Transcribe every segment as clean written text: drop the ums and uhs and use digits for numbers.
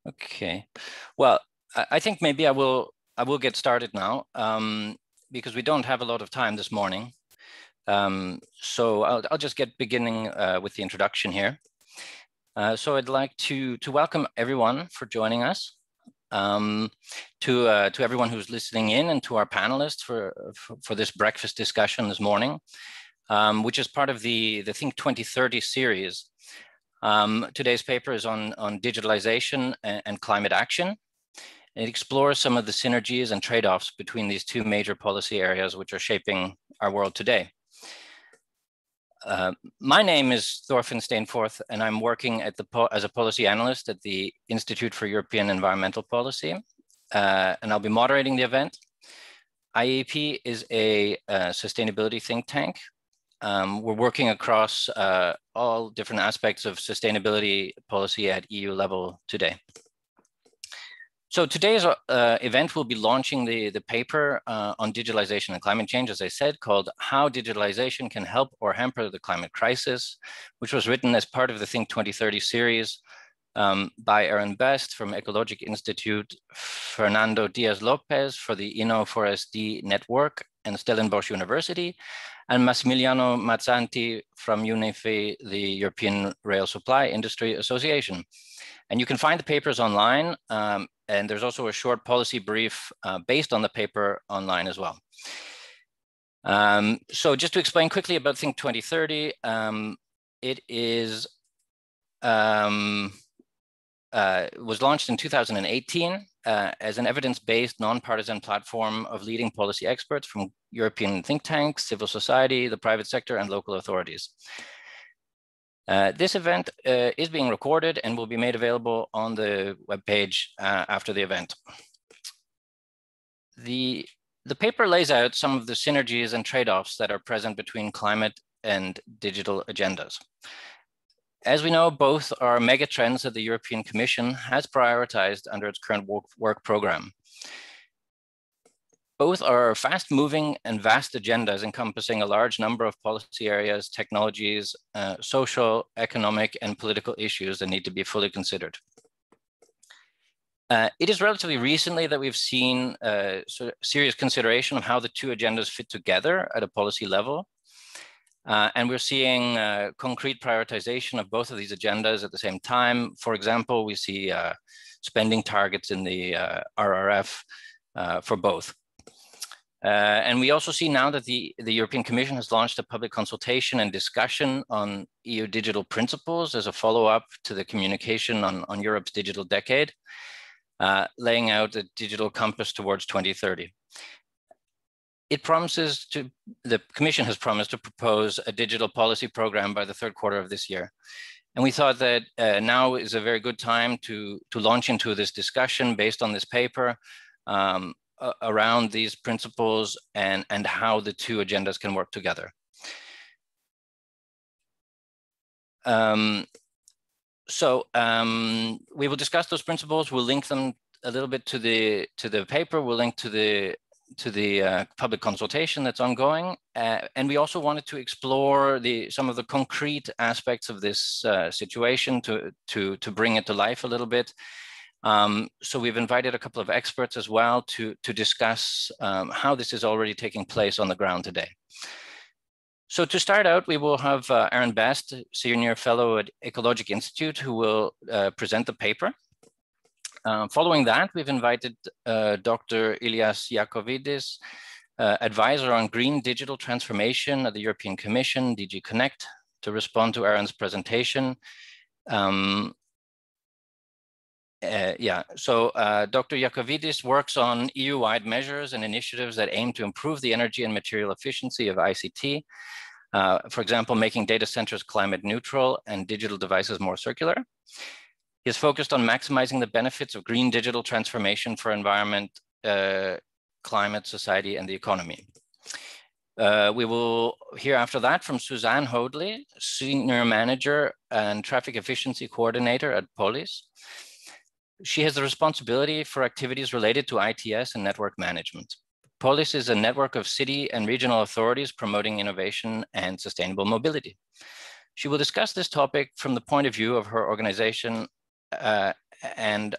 Okay. Well, I think maybe I will get started now because we don't have a lot of time this morning. So I'll just get beginning with the introduction here. So I'd like to welcome everyone for joining us. To everyone who's listening in, and to our panelists for this breakfast discussion this morning, which is part of the Think2030 series. Today's paper is on digitalization and climate action. It explores some of the synergies and trade-offs between these two major policy areas which are shaping our world today. My name is Thorfinn Steinforth, and I'm working as a policy analyst at the Institute for European Environmental Policy, and I'll be moderating the event. IEP is a sustainability think tank. We're working across all different aspects of sustainability policy at EU level today. So today's event will be launching the paper on digitalization and climate change, as I said, called How Digitalization Can Help or Hamper the Climate Crisis, which was written as part of the Think2030 series by Aaron Best from Ecologic Institute, Fernando Diaz-Lopez for the Inno4SD Network and Stellenbosch University, and Massimiliano Mazzanti from UNIFI, the European Rail Supply Industry Association. And you can find the papers online, and there's also a short policy brief based on the paper online as well. So just to explain quickly about Think2030, it is was launched in 2018 as an evidence-based, non-partisan platform of leading policy experts from European think tanks, civil society, the private sector, and local authorities. This event is being recorded and will be made available on the webpage after the event. The paper lays out some of the synergies and trade-offs that are present between climate and digital agendas. As we know, both are megatrends that the European Commission has prioritized under its current work program. Both are fast-moving and vast agendas encompassing a large number of policy areas, technologies, social, economic, and political issues that need to be fully considered. It is relatively recently that we've seen serious consideration of how the two agendas fit together at a policy level. And we're seeing concrete prioritization of both of these agendas at the same time. For example, we see spending targets in the RRF for both. And we also see now that the European Commission has launched a public consultation and discussion on EU digital principles as a follow-up to the communication on Europe's digital decade, laying out a digital compass towards 2030. The Commission has promised to propose a digital policy program by the third quarter of this year. And we thought that now is a very good time to launch into this discussion based on this paper around these principles and how the two agendas can work together. We will discuss those principles. We'll link them a little bit to the paper. We'll link to the public consultation that's ongoing. And we also wanted to explore some of the concrete aspects of this situation to bring it to life a little bit. So we've invited a couple of experts as well to discuss how this is already taking place on the ground today. So to start out, we will have Aaron Best, Senior Fellow at Ecologic Institute, who will present the paper. Following that, we've invited Dr. Ilias Iacovidis, advisor on green digital transformation at the European Commission, DG Connect, to respond to Aaron's presentation. Dr. Iacovidis works on EU-wide measures and initiatives that aim to improve the energy and material efficiency of ICT, for example, making data centers climate neutral and digital devices more circular. He is focused on maximizing the benefits of green digital transformation for environment, climate, society, and the economy. We will hear after that from Suzanne Hoadley, Senior Manager and Traffic Efficiency Coordinator at Polis. She has the responsibility for activities related to ITS and network management. Polis is a network of city and regional authorities promoting innovation and sustainable mobility. She will discuss this topic from the point of view of her organization and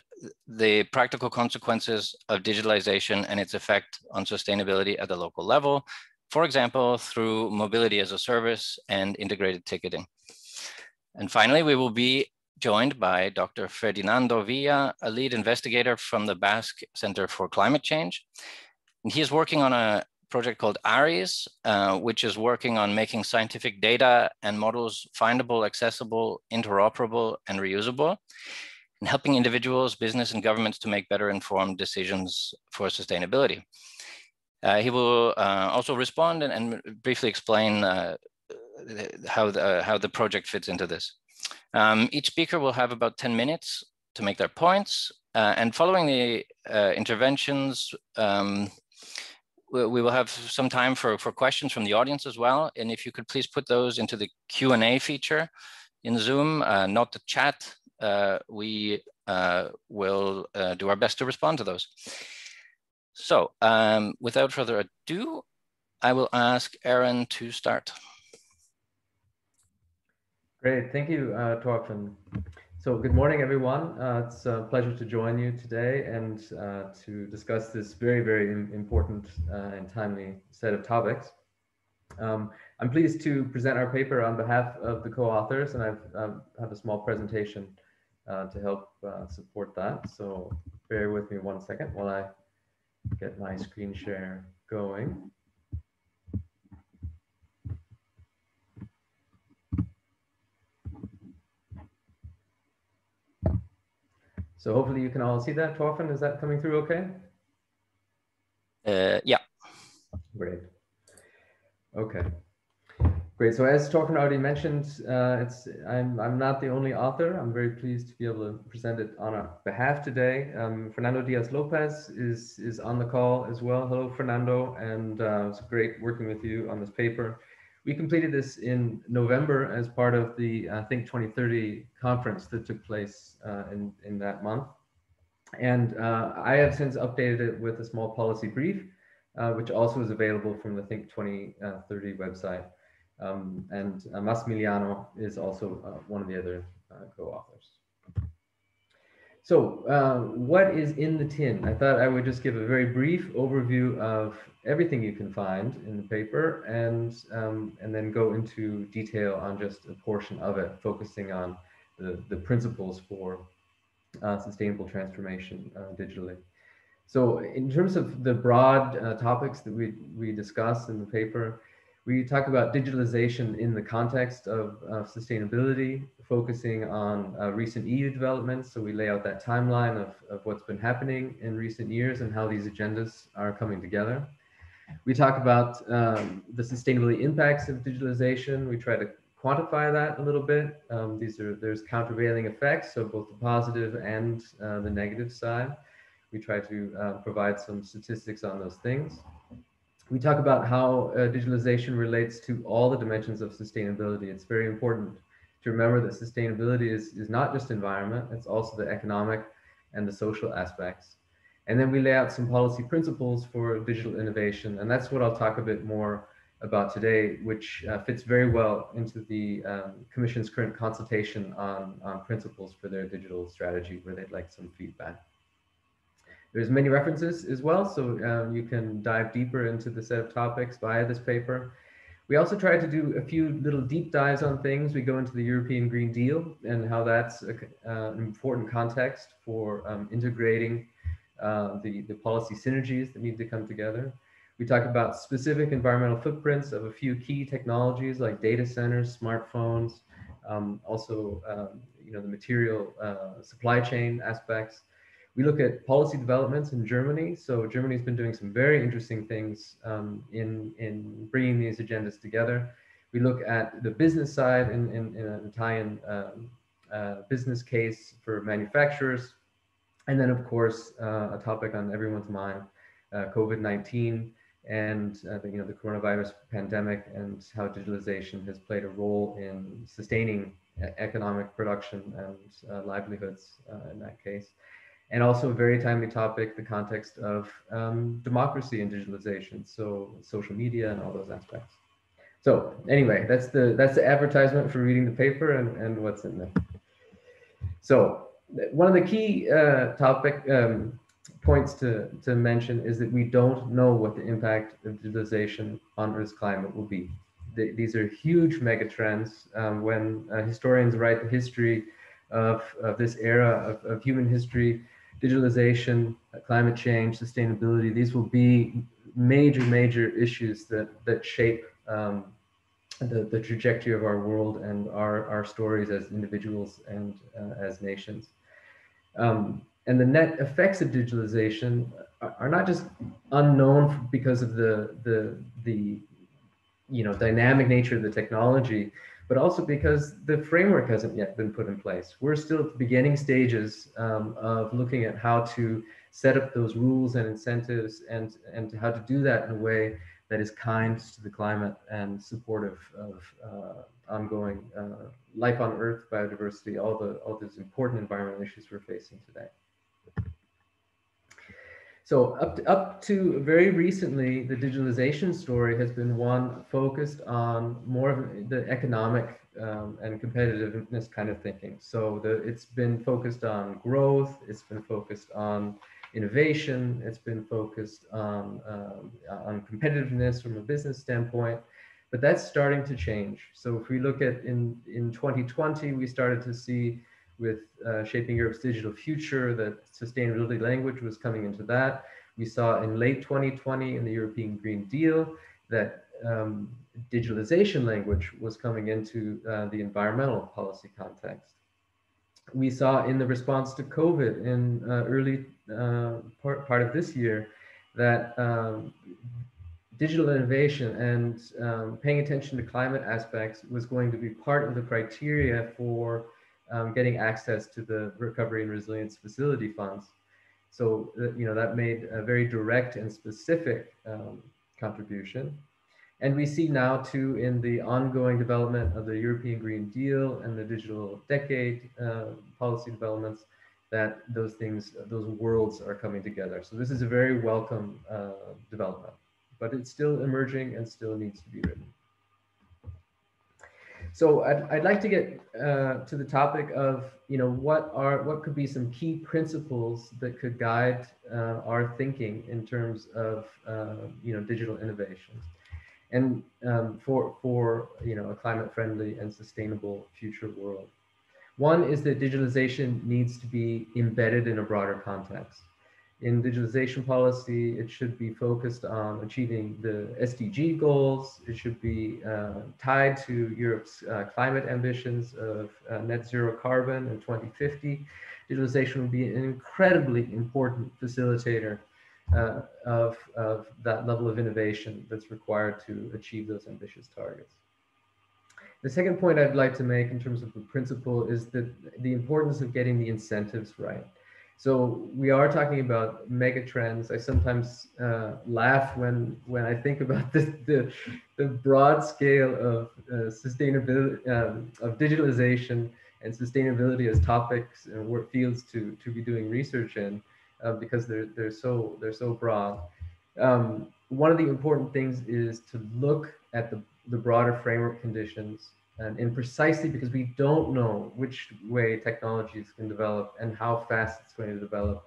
the practical consequences of digitalization and its effect on sustainability at the local level, for example, through mobility as a service and integrated ticketing. And finally, we will be joined by Dr. Ferdinando Villa, a lead investigator from the Basque Center for Climate Change. And he is working on a project called ARIS, which is working on making scientific data and models findable, accessible, interoperable, and reusable, and helping individuals, business, and governments to make better informed decisions for sustainability. He will also respond and briefly explain how the project fits into this. Each speaker will have about 10 minutes to make their points, and following the interventions, we will have some time for questions from the audience as well. And if you could please put those into the Q&A feature in Zoom, not the chat, we will do our best to respond to those. So without further ado, I will ask Aaron to start. Great, thank you, Torfinn. So good morning, everyone. It's a pleasure to join you today and to discuss this very, very important and timely set of topics. I'm pleased to present our paper on behalf of the co-authors, and I have a small presentation to help support that. So bear with me 1 second while I get my screen share going. So hopefully you can all see that. Torfinn, is that coming through okay? Yeah. Great. Okay. Great. So as Torfinn already mentioned, I'm not the only author. I'm very pleased to be able to present it on our behalf today. Fernando Diaz-Lopez is on the call as well. Hello, Fernando, and it's great working with you on this paper. We completed this in November as part of the Think2030 conference that took place in that month. And I have since updated it with a small policy brief, which also is available from the Think2030 website. And Massimiliano is also one of the other co-authors. So what is in the tin? I thought I would just give a very brief overview of everything you can find in the paper and then go into detail on just a portion of it, focusing on the principles for sustainable transformation digitally. So in terms of the broad topics that we discuss in the paper, we talk about digitalization in the context of sustainability, focusing on recent EU developments. So we lay out that timeline of what's been happening in recent years and how these agendas are coming together. We talk about the sustainability impacts of digitalization. We try to quantify that a little bit. There's countervailing effects, so both the positive and the negative side. We try to provide some statistics on those things. We talk about how digitalization relates to all the dimensions of sustainability. It's very important to remember that sustainability is not just environment, it's also the economic and the social aspects. And then we lay out some policy principles for digital innovation, and that's what I'll talk a bit more about today, which fits very well into the Commission's current consultation on principles for their digital strategy, where they'd like some feedback. There's many references as well, so you can dive deeper into the set of topics via this paper. We also try to do a few little deep dives on things. We go into the European Green Deal and how that's an important context for integrating the policy synergies that need to come together. We talk about specific environmental footprints of a few key technologies like data centers, smartphones, also the material supply chain aspects. We look at policy developments in Germany. So Germany's been doing some very interesting things in bringing these agendas together. We look at the business side in an Italian business case for manufacturers. And then, of course, a topic on everyone's mind, COVID-19 and the coronavirus pandemic and how digitalization has played a role in sustaining economic production and livelihoods in that case. And also a very timely topic, the context of democracy and digitalization, so social media and all those aspects. So anyway, that's the advertisement for reading the paper and what's in there. So one of the key points to mention is that we don't know what the impact of digitalization on Earth's climate will be. These are huge megatrends. When historians write the history of this era of human history, digitalization, climate change, sustainability, these will be major issues that shape the trajectory of our world and our stories as individuals and as nations. And the net effects of digitalization are not just unknown because of the dynamic nature of the technology, but also because the framework hasn't yet been put in place. We're still at the beginning stages of looking at how to set up those rules and incentives and how to do that in a way that is kind to the climate and supportive of ongoing life on Earth, biodiversity, all those important environmental issues we're facing today. So up to very recently, the digitalization story has been one focused on more of the economic and competitiveness kind of thinking. So it's been focused on growth, it's been focused on innovation, it's been focused on competitiveness from a business standpoint, but that's starting to change. So if we look at in 2020, we started to see with Shaping Europe's Digital Future, that sustainability language was coming into that. We saw in late 2020 in the European Green Deal that digitalization language was coming into the environmental policy context. We saw in the response to COVID in early part of this year that digital innovation and paying attention to climate aspects was going to be part of the criteria for getting access to the recovery and resilience facility funds. So, that made a very direct and specific contribution. And we see now too in the ongoing development of the European Green Deal and the digital decade policy developments that those worlds are coming together. So this is a very welcome development, but it's still emerging and still needs to be written. So I'd like to get to the topic of, what could be some key principles that could guide our thinking in terms of, digital innovations and for a climate-friendly and sustainable future world. One is that digitalization needs to be embedded in a broader context. In digitalization policy, it should be focused on achieving the SDG goals. It should be tied to Europe's climate ambitions of net zero carbon in 2050. Digitalization will be an incredibly important facilitator of that level of innovation that's required to achieve those ambitious targets. The second point I'd like to make in terms of the principle is that the importance of getting the incentives right. So we are talking about mega trends. I sometimes laugh when I think about the broad scale of sustainability, of digitalization and sustainability as topics and work fields to be doing research in, because they're so broad. One of the important things is to look at the broader framework conditions, and precisely because we don't know which way technologies can develop and how fast it's going to develop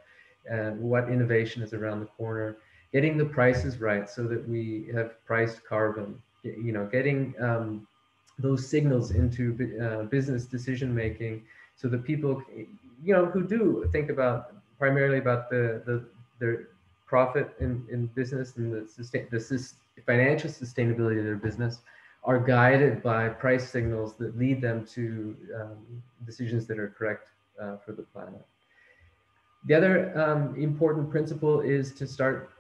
and what innovation is around the corner, getting the prices right so that we have priced carbon, getting those signals into business decision making so that people, who do think primarily about their profit in business and the financial sustainability of their business, are guided by price signals that lead them to decisions that are correct for the planet. The other important principle is to start,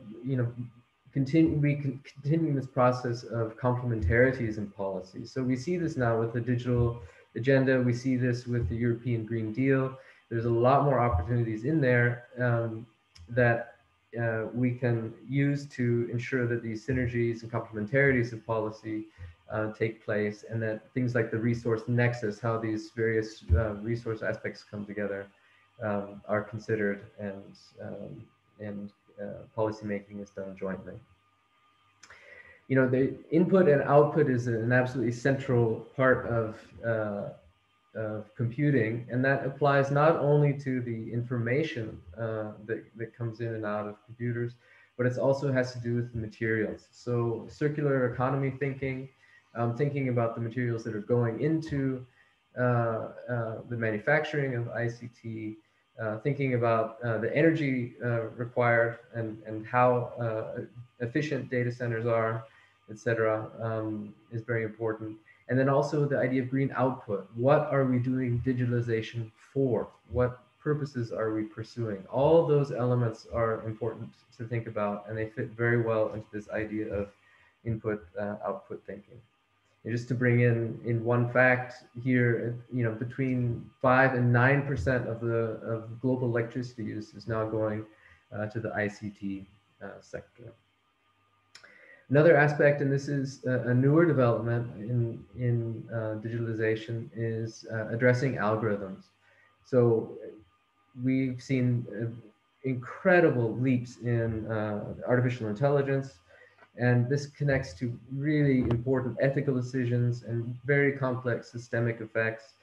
continuing this process of complementarities in policy. So we see this now with the digital agenda. We see this with the European Green Deal. There's a lot more opportunities in there that we can use to ensure that these synergies and complementarities of policy take place, and that things like the resource nexus, how these various resource aspects come together, are considered, and policy making is done jointly. The input and output is an absolutely central part of computing, and that applies not only to the information that comes in and out of computers, but it also has to do with the materials. So circular economy thinking, thinking about the materials that are going into the manufacturing of ICT, thinking about the energy required and how efficient data centers are, etc., is very important. And then also the idea of green output. What are we doing digitalization for? What purposes are we pursuing? All those elements are important to think about, and they fit very well into this idea of input output thinking. And just to bring in one fact here, you know, between 5 and 9% of global electricity use is now going to the ICT sector. Another aspect, and this is a newer development in digitalization, is addressing algorithms. So we've seen incredible leaps in artificial intelligence, and this connects to really important ethical decisions and very complex systemic effects,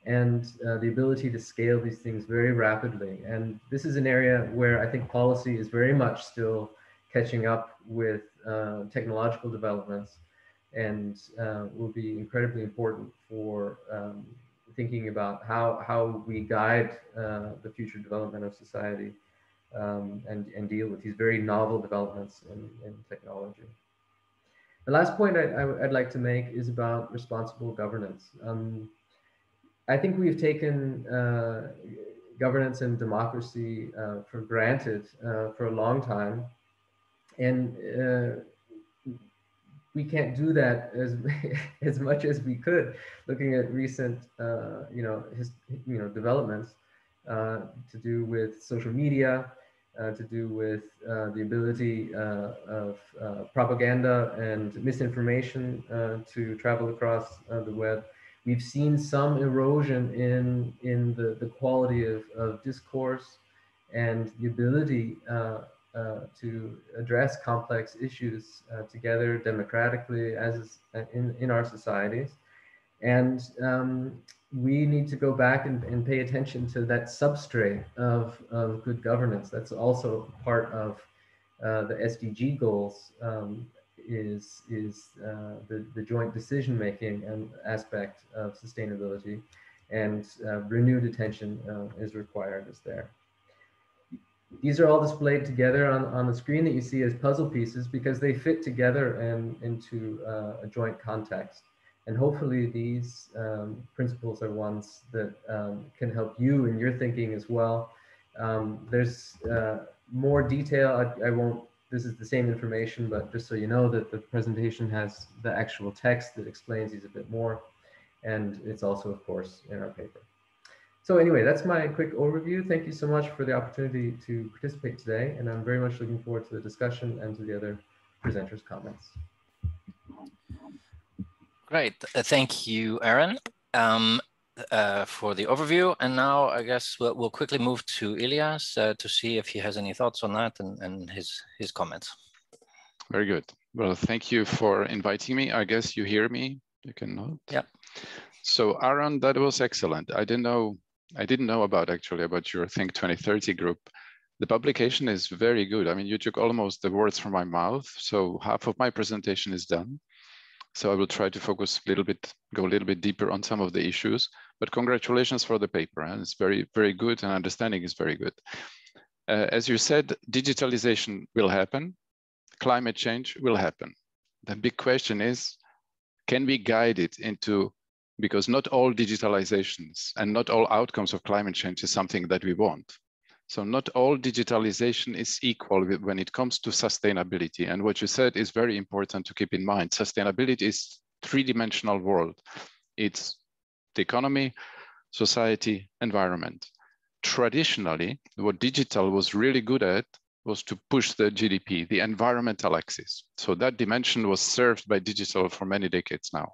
and the ability to scale these things very rapidly. And this is an area where I think policy is very much still catching up with technological developments, and will be incredibly important for thinking about how we guide the future development of society, and deal with these very novel developments in technology. The last point I'd like to make is about responsible governance. I think we've taken governance and democracy for granted for a long time, and we can't do that as much as we could, looking at recent developments to do with social media, to do with the ability of propaganda and misinformation to travel across the web. We've seen some erosion in the quality of discourse and the ability to address complex issues together democratically as in our societies. And we need to go back and pay attention to that substrate of good governance. That's also part of the SDG goals, is the joint decision-making and aspect of sustainability, and renewed attention is required there. These are all displayed together on the screen that you see as puzzle pieces because they fit together and into a joint context. And hopefully these principles are ones that can help you in your thinking as well. There's more detail. I won't, this is the same information, but just so you know that the presentation has the actual text that explains these a bit more. And it's also, of course, in our paper. So anyway, that's my quick overview. Thank you so much for the opportunity to participate today. And I'm very much looking forward to the discussion and to the other presenters' comments. Great. Thank you, Aaron, for the overview. And now I guess we'll quickly move to Ilias to see if he has any thoughts on that and his comments. Very good. Well, thank you for inviting me. I guess you hear me. You can note. Yeah. So Aaron, that was excellent. I didn't know about your Think2030 group. The publication is very good. I mean, you took almost the words from my mouth. So half of my presentation is done. So I will try to focus a little bit, go a little bit deeper on some of the issues, but congratulations for the paper. And it's very, very good, and understanding is very good. As you said, digitalization will happen. Climate change will happen. The big question is, can we guide it into, because not all digitalizations and not all outcomes of climate change is something that we want. So not all digitalization is equal when it comes to sustainability. And what you said is very important to keep in mind. Sustainability is three-dimensional world. It's the economy, society, environment. Traditionally, what digital was really good at was to push the GDP, the environmental axis. So that dimension was served by digital for many decades now.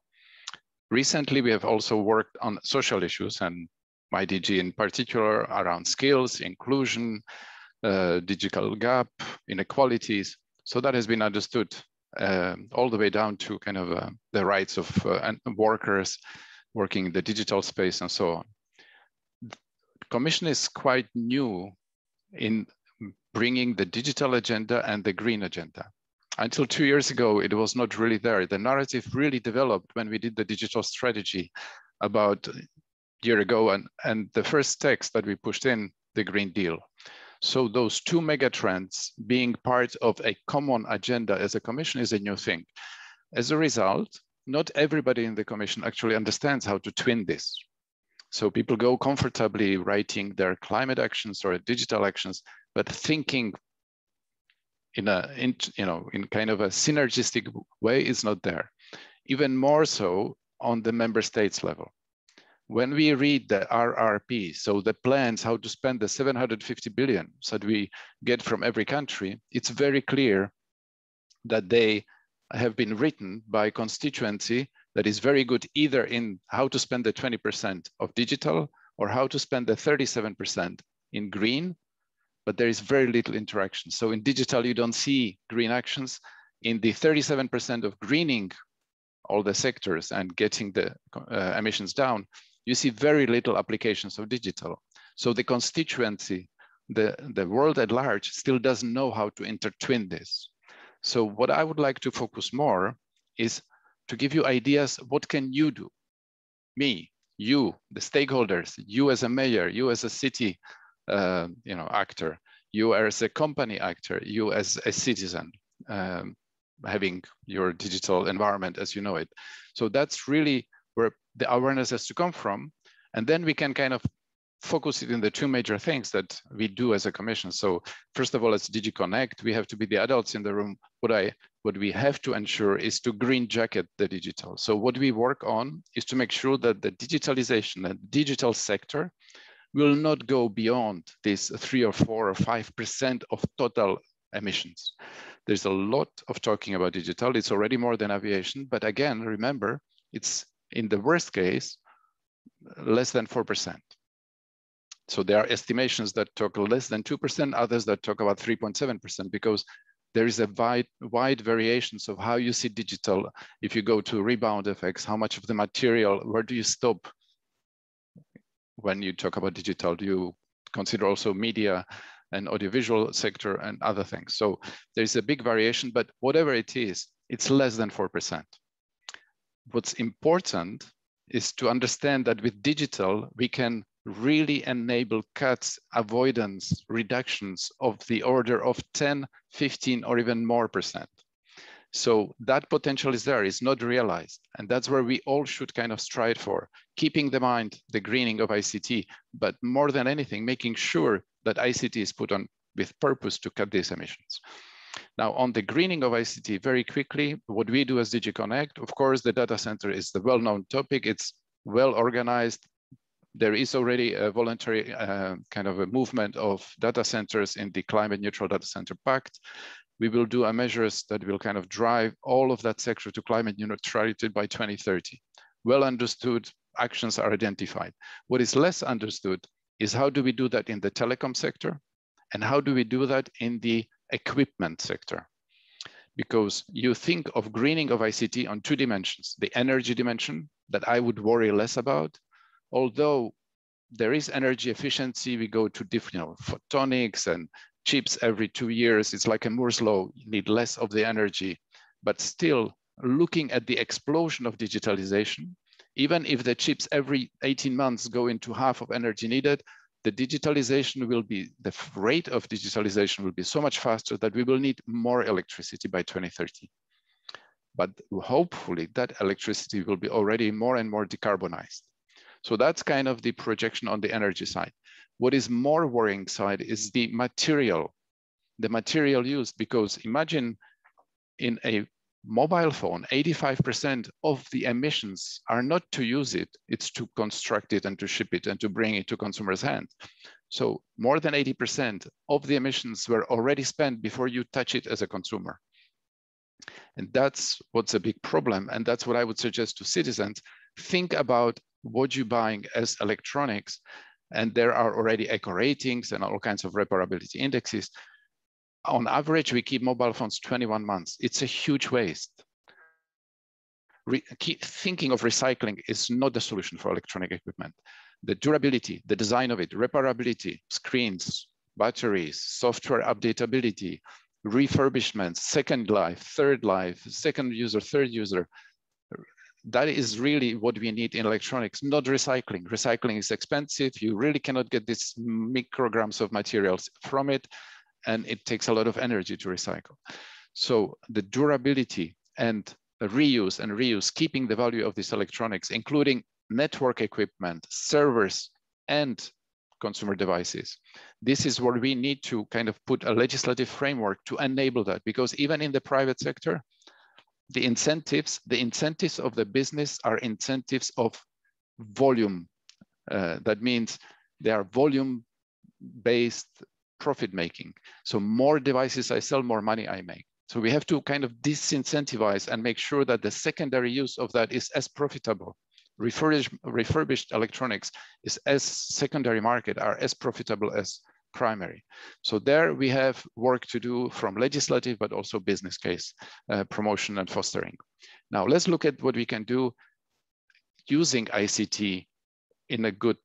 Recently, we have also worked on social issues, and my DG in particular around skills, inclusion, digital gap, inequalities. So that has been understood all the way down to kind of the rights of workers, working in the digital space and so on. The Commission is quite new in bringing the digital agenda and the green agenda. Until 2 years ago, it was not really there. The narrative really developed when we did the digital strategy about a year ago, and the first text that we pushed in, the Green Deal. So those two megatrends being part of a common agenda as a Commission is a new thing. As a result, not everybody in the Commission actually understands how to twin this. So people go comfortably writing their climate actions or digital actions, but thinking in kind of a synergistic way is not there. Even more so on the member states level. When we read the RRP, so the plans how to spend the 750 billion that we get from every country, it's very clear that they have been written by constituency that is very good either in how to spend the 20% of digital or how to spend the 37% in green, but there is very little interaction. So in digital, you don't see green actions. In the 37% of greening all the sectors and getting the emissions down, you see very little applications of digital. So the constituency, the world at large still doesn't know how to intertwin this. So what I would like to focus more is to give you ideas, what can you do? Me, you, the stakeholders, you as a mayor, you as a city actor, you as a company actor, you as a citizen, having your digital environment as you know it. So that's really where the awareness has to come from. And then we can kind of focus it in the two major things that we do as a Commission. So first of all, as DG Connect, we have to be the adults in the room. What we have to ensure is to green jacket the digital. So what we work on is to make sure that the digitalization and digital sector will not go beyond this 3 or 4 or 5% of total emissions. There's a lot of talking about digital. It's already more than aviation, but again, remember, it's in the worst case, less than 4%. So there are estimations that talk less than 2%, others that talk about 3.7%, because there is a wide variations of how you see digital. If you go to rebound effects, how much of the material, where do you stop when you talk about digital? Do you consider also media and audiovisual sector and other things? So there's a big variation, but whatever it is, it's less than 4%. What's important is to understand that with digital, we can really enable cuts, avoidance, reductions of the order of 10, 15, or even more %. So that potential is there, it's not realized. And that's where we all should kind of strive for, keeping in mind the greening of ICT, but more than anything, making sure that ICT is put on with purpose to cut these emissions. Now, on the greening of ICT, very quickly, what we do as DG Connect, of course, the data center is the well-known topic. It's well organized. There is already a voluntary kind of a movement of data centers in the Climate Neutral Data Center Pact. We will do measures that will kind of drive all of that sector to climate neutrality by 2030. Well understood, actions are identified. What is less understood is how do we do that in the telecom sector? And how do we do that in the equipment sector? Because you think of greening of ICT on 2 dimensions, the energy dimension that I would worry less about. Although there is energy efficiency, we go to different photonics and chips every 2 years. It's like a Moore's law, you need less of the energy, but still looking at the explosion of digitalization, even if the chips every 18 months go into half of energy needed, the digitalization will be, the rate of digitalization will be so much faster that we will need more electricity by 2030. But hopefully that electricity will be already more and more decarbonized. So that's kind of the projection on the energy side. What is more worrying side is the material used, because imagine in a mobile phone, 85% of the emissions are not to use it, it's to construct it and to ship it and to bring it to consumers' hands. So more than 80% of the emissions were already spent before you touch it as a consumer. And that's what's a big problem. And that's what I would suggest to citizens. Think about what you're buying as electronics. And there are already eco ratings and all kinds of reparability indexes. On average, we keep mobile phones 21 months. It's a huge waste. thinking of recycling is not the solution for electronic equipment. The durability, the design of it, reparability, screens, batteries, software updatability, refurbishment, second life, third life, second user, third user. That is really what we need in electronics, not recycling. Recycling is expensive. You really cannot get these micrograms of materials from it, and it takes a lot of energy to recycle. So the durability and reuse, keeping the value of these electronics, including network equipment, servers, and consumer devices. This is where we need to kind of put a legislative framework to enable that, because even in the private sector, the incentives of the business are incentives of volume. That means they are volume-based profit making. So more devices I sell, more money I make. So we have to kind of disincentivize and make sure that the secondary use of that is as profitable. Refurbished electronics is as secondary market are as profitable as primary. So there we have work to do from legislative, but also business case promotion and fostering. Now let's look at what we can do using ICT in a good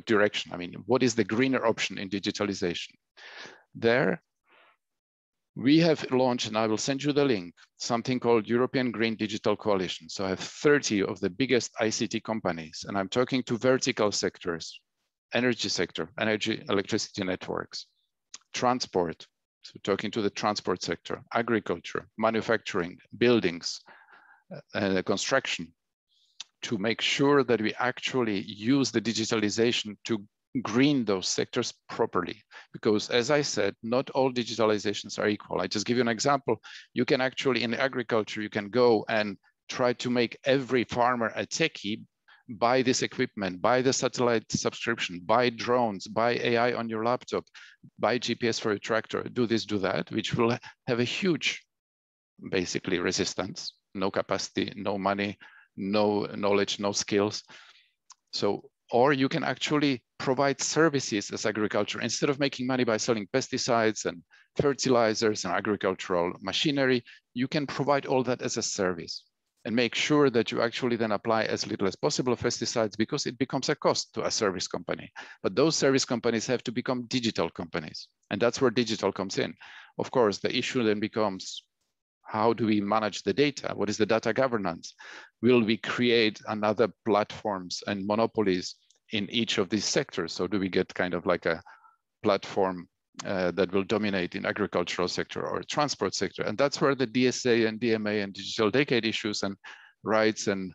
direction. I mean, what is the greener option in digitalization? There we have launched, and I will send you the link, something called European Green Digital Coalition. So I have 30 of the biggest ICT companies, and I'm talking to vertical sectors, energy sector, energy, electricity networks, transport, so talking to the transport sector, agriculture, manufacturing, buildings, construction, to make sure that we actually use the digitalization to green those sectors properly. Because as I said, not all digitalizations are equal. I just give you an example. You can actually, in agriculture, you can go and try to make every farmer a techie, buy this equipment, buy the satellite subscription, buy drones, buy AI on your laptop, buy GPS for your tractor, do this, do that, which will have a huge, basically, resistance, no capacity, no money, no knowledge, no skills. So, or you can actually provide services as agriculture. Instead of making money by selling pesticides and fertilizers and agricultural machinery, you can provide all that as a service and make sure that you actually then apply as little as possible pesticides, because it becomes a cost to a service company. But those service companies have to become digital companies. And that's where digital comes in. Of course, the issue then becomes, how do we manage the data? What is the data governance? Will we create another platforms and monopolies in each of these sectors? So do we get kind of like a platform that will dominate in agricultural sector or transport sector? And that's where the DSA and DMA and digital decade issues and rights and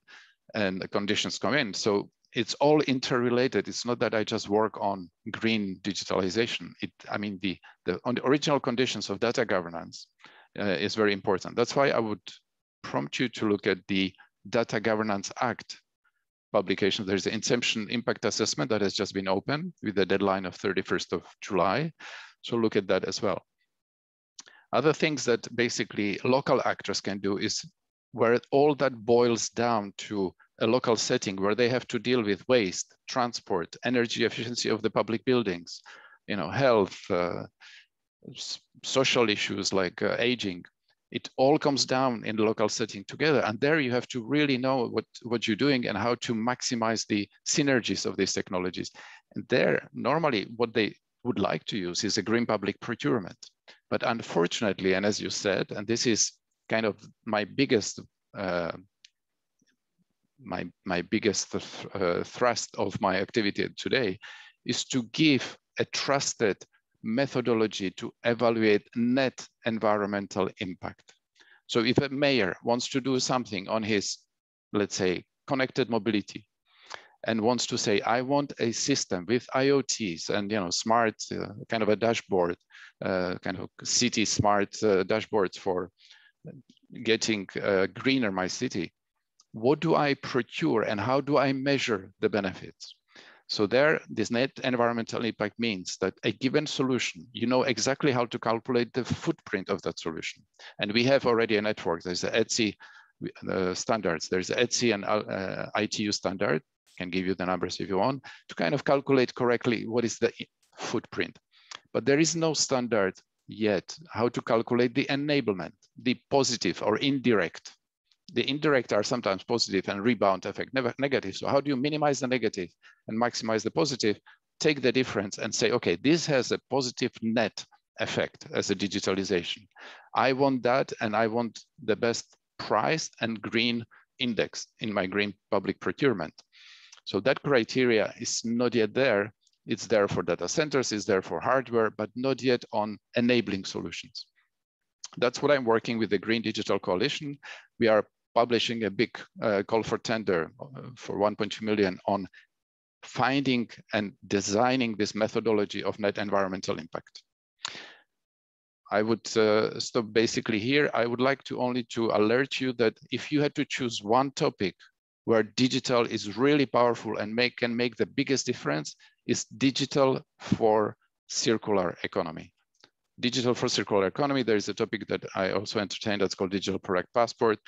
conditions come in. So it's all interrelated. It's not that I just work on green digitalization. I mean, on the original conditions of data governance is very important. That's why I would prompt you to look at the Data Governance Act publication. There's the Inception Impact Assessment that has just been opened with the deadline of 31st of July. So look at that as well. Other things that basically local actors can do is where all that boils down to a local setting where they have to deal with waste, transport, energy efficiency of the public buildings, health, social issues like aging. It all comes down in the local setting together. And there you have to really know what you're doing and how to maximize the synergies of these technologies. And there, normally what they would like to use is a green public procurement. But unfortunately, and as you said, and this is kind of my biggest thrust of my activity today, is to give a trusted methodology to evaluate net environmental impact. So if a mayor wants to do something on his, let's say, connected mobility, and wants to say, I want a system with IoTs and smart kind of a dashboard, kind of city smart dashboards for getting greener my city, what do I procure and how do I measure the benefits? So there, this net environmental impact means that a given solution, you know exactly how to calculate the footprint of that solution. And we have already a network. There's the ETSI standards. There's the ETSI and ITU standard. I can give you the numbers if you want, to kind of calculate correctly what is the footprint. But there is no standard yet how to calculate the enablement, the positive or indirect The indirect are sometimes positive and rebound effect, never negative. So how do you minimize the negative and maximize the positive? Take the difference and say, okay, this has a positive net effect as a digitalization. I want that, and I want the best price and green index in my green public procurement. So that criteria is not yet there. It's there for data centers, it's there for hardware, but not yet on enabling solutions. That's what I'm working with the Green Digital Coalition. We are publishing a big call for tender for 1.2 million on finding and designing this methodology of net environmental impact. I would stop basically here. I would like to only to alert you that if you had to choose one topic where digital is really powerful and can make the biggest difference, is digital for circular economy. Digital for circular economy, there is a topic that I also entertained that's called Digital Product Passport.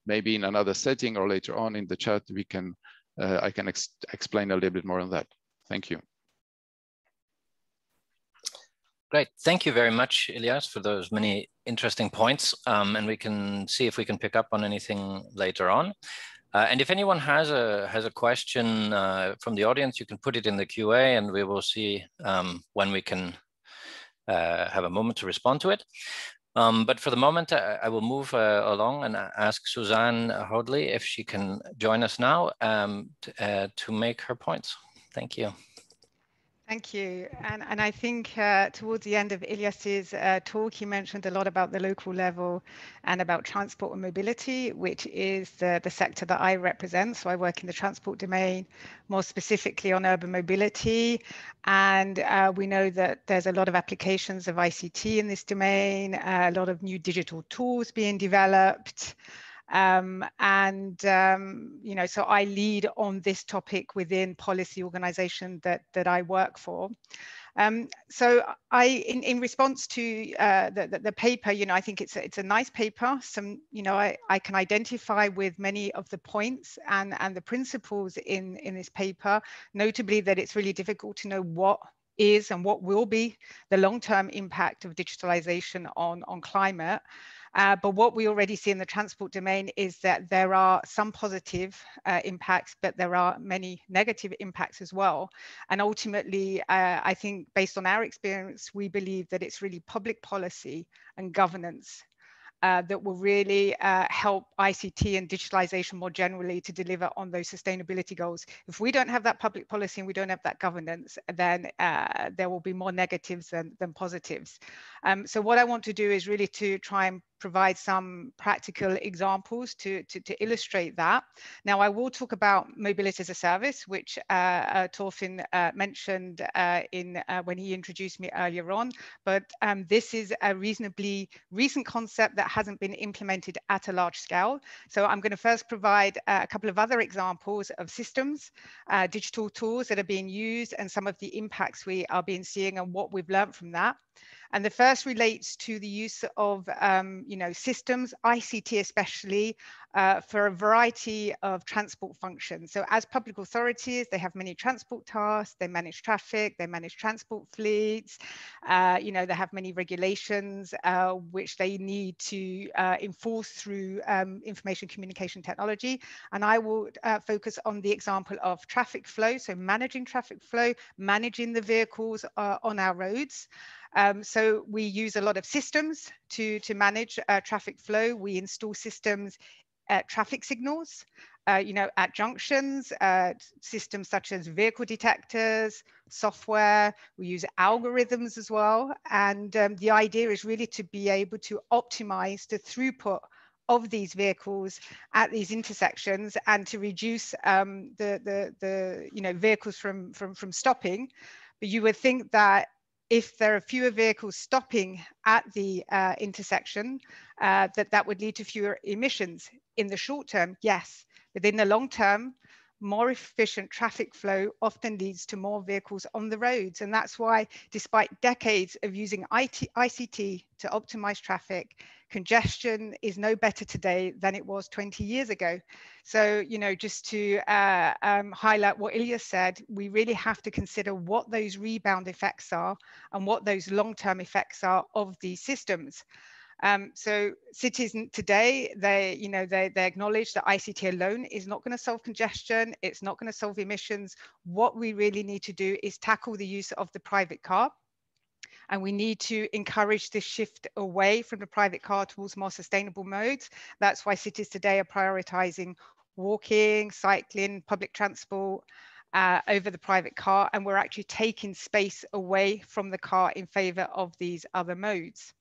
Maybe in another setting or later on in the chat, we can I can explain a little bit more on that. Thank you. Great, thank you very much, Ilias, for those many interesting points. And we can see if we can pick up on anything later on. And if anyone has a question from the audience, you can put it in the QA and we will see when we can have a moment to respond to it. But for the moment, I will move along and ask Suzanne Hoadley if she can join us now to make her points. Thank you. Thank you. And I think towards the end of Ilias's talk, he mentioned a lot about the local level and about transport and mobility, which is the sector that I represent. So I work in the transport domain, more specifically on urban mobility. And we know that there's a lot of applications of ICT in this domain, a lot of new digital tools being developed. You know, so I lead on this topic within policy organization that I work for. So in response to the paper, you know, I think it's a nice paper. You know, I can identify with many of the points and the principles in this paper, notably that it's really difficult to know what is and what will be the long-term impact of digitalization on climate. But what we already see in the transport domain is that there are some positive impacts, but there are many negative impacts as well. And ultimately, I think based on our experience, we believe that it's really public policy and governance that will really help ICT and digitalization more generally to deliver on those sustainability goals. If we don't have that public policy and we don't have that governance, then there will be more negatives than positives. So what I want to do is really to try and provide some practical examples to illustrate that. Now, I will talk about mobility as a service, which Torfinn mentioned when he introduced me earlier on. But this is a reasonably recent concept that hasn't been implemented at a large scale. So I'm going to first provide a couple of other examples of systems, digital tools that are being used, and some of the impacts we are seeing and what we've learned from that. And the first relates to the use of you know, systems, ICT especially, for a variety of transport functions. So as public authorities, they have many transport tasks, they manage traffic, they manage transport fleets, you know, they have many regulations which they need to enforce through information communication technology. And I will focus on the example of traffic flow, so managing traffic flow, managing the vehicles on our roads. So we use a lot of systems to manage traffic flow. We install systems, traffic signals, you know, at junctions, systems such as vehicle detectors, software. We use algorithms as well. And the idea is really to be able to optimize the throughput of these vehicles at these intersections and to reduce the you know, vehicles from stopping. But you would think that if there are fewer vehicles stopping at the intersection, that would lead to fewer emissions. In the short term, yes, but in the long term, more efficient traffic flow often leads to more vehicles on the roads. And that's why, despite decades of using ICT to optimize traffic, congestion is no better today than it was 20 years ago. So, you know, just to highlight what Ilias said, we really have to consider what those rebound effects are and what those long-term effects are of these systems. So cities today, they acknowledge that ICT alone is not going to solve congestion. It's not going to solve emissions. What we really need to do is tackle the use of the private car. And we need to encourage this shift away from the private car towards more sustainable modes. That's why cities today are prioritizing walking, cycling, public transport over the private car. And we're actually taking space away from the car in favor of these other modes.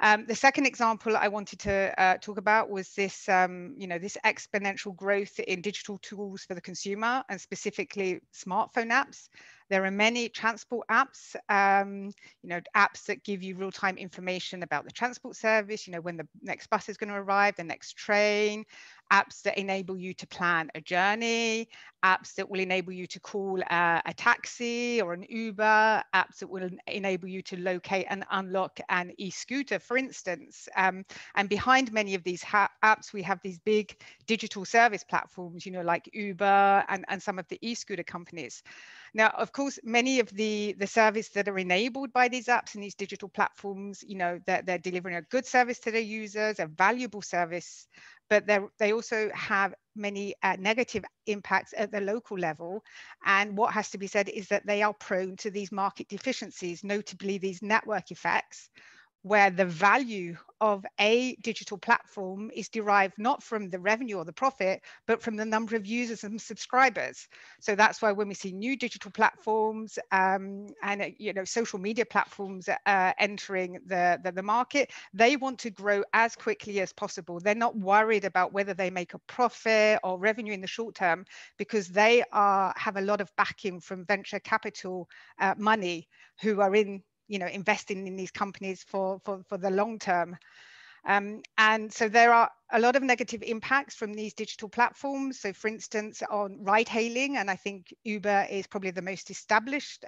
The second example I wanted to talk about was this, this exponential growth in digital tools for the consumer, and specifically smartphone apps. There are many transport apps, apps that give you real-time information about the transport service, when the next bus is going to arrive, the next train, apps that enable you to plan a journey, apps that will enable you to call a taxi or an Uber, apps that will enable you to locate and unlock an e-scooter, for instance. And behind many of these apps, we have these big digital service platforms, like Uber and some of the e-scooter companies. Now, of course, many of the services that are enabled by these apps and these digital platforms, they're delivering a good service to their users, a valuable service, but they also have many negative impacts at the local level. And what has to be said is that they are prone to these market deficiencies, notably these network effects, where the value of a digital platform is derived not from the revenue or the profit, but from the number of users and subscribers. So that's why when we see new digital platforms and social media platforms entering the market, they want to grow as quickly as possible. They're not worried about whether they make a profit or revenue in the short term, because they have a lot of backing from venture capital money who are investing in these companies for the long term. And so there are a lot of negative impacts from these digital platforms. So for instance, on ride hailing, and I think Uber is probably the most established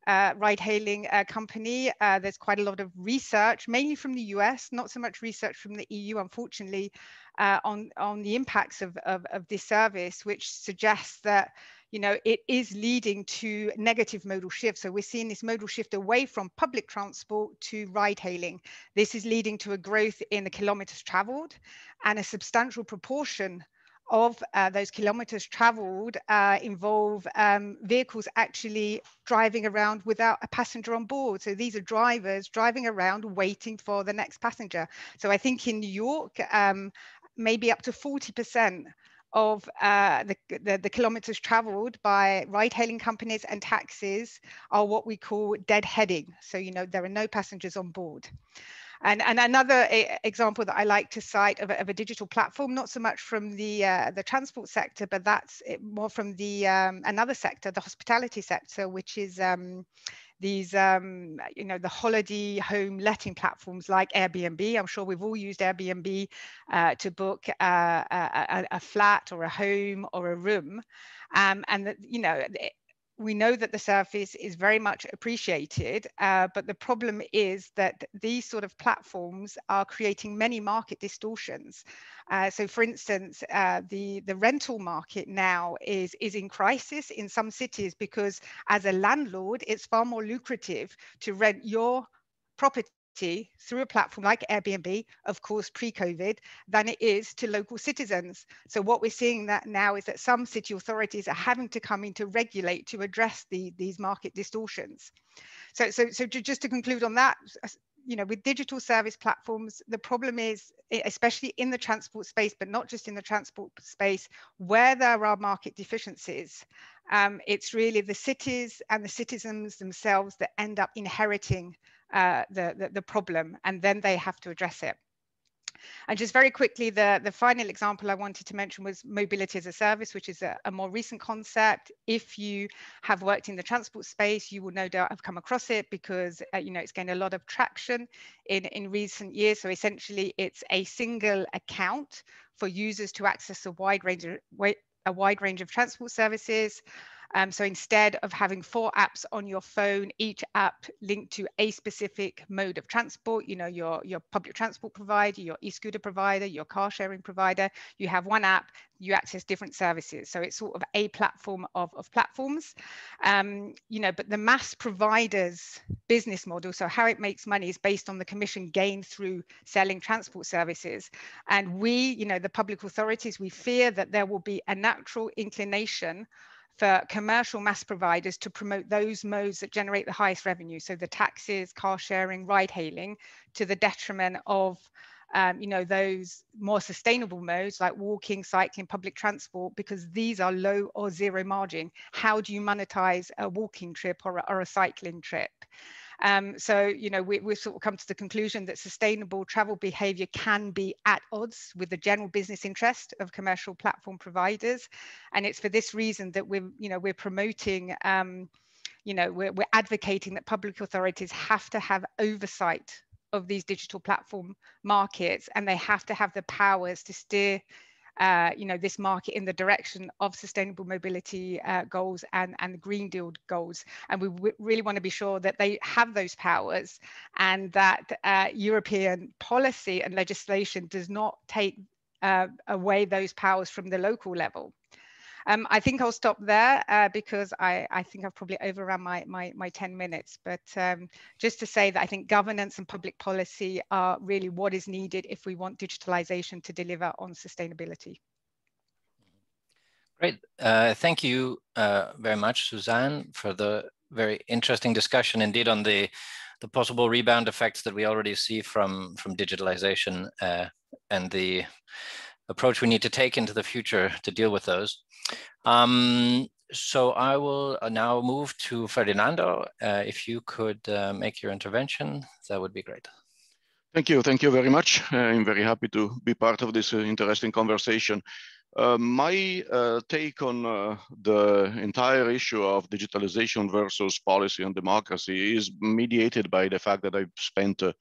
ride-hailing company. There's quite a lot of research, mainly from the US, not so much research from the EU, unfortunately, on the impacts of this service, which suggests that it is leading to negative modal shifts. So we're seeing this modal shift away from public transport to ride-hailing. This is leading to a growth in the kilometers traveled, and a substantial proportion of those kilometers traveled involve vehicles actually driving around without a passenger on board. So these are drivers driving around waiting for the next passenger. So I think in New York, maybe up to 40% of the kilometers traveled by ride-hailing companies and taxis are what we call deadheading. So, there are no passengers on board. And another example that I like to cite of a digital platform, not so much from the transport sector, but that's more from the another sector, the hospitality sector, which is these, the holiday home letting platforms like Airbnb. I'm sure we've all used Airbnb to book a flat or a home or a room. And that, we know that the service is very much appreciated, but the problem is that these sort of platforms are creating many market distortions. So for instance, the rental market now is in crisis in some cities, because as a landlord, it's far more lucrative to rent your property through a platform like Airbnb, of course, pre-COVID, than it is to local citizens. So what we're seeing that now is that some city authorities are having to come in to regulate to address these market distortions. So just to conclude on that, with digital service platforms, the problem is, especially in the transport space, but not just in the transport space, where there are market deficiencies, it's really the cities and the citizens themselves that end up inheriting the problem, and then they have to address it. And just very quickly, the final example I wanted to mention was mobility as a service, which is a more recent concept. If you have worked in the transport space, you will no doubt have come across it, because it's gained a lot of traction in recent years. So essentially, it's a single account for users to access a wide range of transport services. So instead of having 4 apps on your phone, each app linked to a specific mode of transport, your public transport provider, your e-scooter provider, your car sharing provider, you have one app you access different services. So it's sort of a platform of platforms, but the mass providers business model, so how it makes money, is based on the commission gained through selling transport services. And we, the public authorities, we fear that there will be a natural inclination for commercial mass providers to promote those modes that generate the highest revenue. So the taxis, car sharing, ride hailing, to the detriment of those more sustainable modes like walking, cycling, public transport, because these are low or zero margin. How do you monetize a walking trip or a cycling trip? We've sort of come to the conclusion that sustainable travel behavior can be at odds with the general business interest of commercial platform providers. And it's for this reason that we're promoting, we're advocating that public authorities have to have oversight of these digital platform markets, and they have to have the powers to steer this market in the direction of sustainable mobility goals and the Green Deal goals. And we really want to be sure that they have those powers, and that European policy and legislation does not take away those powers from the local level. I think I'll stop there because I think I've probably overrun my 10 minutes. But just to say that I think governance and public policy are really what is needed if we want digitalization to deliver on sustainability. Great. Thank you very much, Suzanne, for the very interesting discussion indeed on the possible rebound effects that we already see from digitalization and the approach we need to take into the future to deal with those. So I will now move to Ferdinando. If you could make your intervention, that would be great. Thank you very much. I'm very happy to be part of this interesting conversation. My take on the entire issue of digitalization versus policy and democracy is mediated by the fact that I've spent the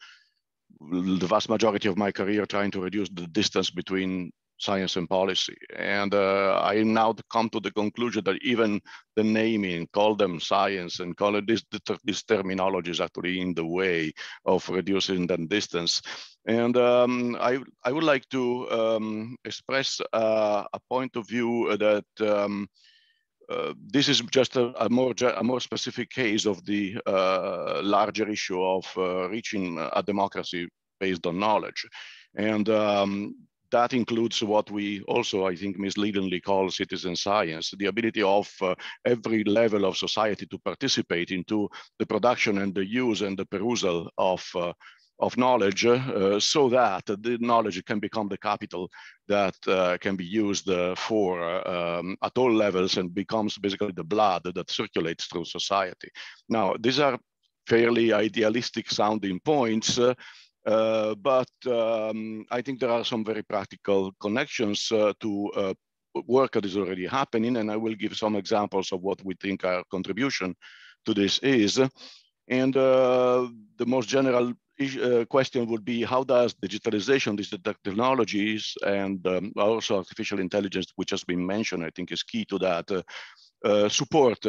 vast majority of my career trying to reduce the distance between science and policy. And I now come to the conclusion that even the naming, call them science and call it this terminology is actually in the way of reducing that distance. And I would like to express a point of view that this is just a more specific case of the larger issue of reaching a democracy based on knowledge. And that includes what we also, I think, misleadingly call citizen science, the ability of every level of society to participate into the production and the use and the perusal of knowledge so that the knowledge can become the capital that can be used for at all levels and becomes basically the blood that circulates through society. Now, these are fairly idealistic sounding points, but I think there are some very practical connections to work that is already happening, and I will give some examples of what we think our contribution to this is. And the most general question would be, how does digitalization, these technologies, and also artificial intelligence, which has been mentioned, I think is key to that, support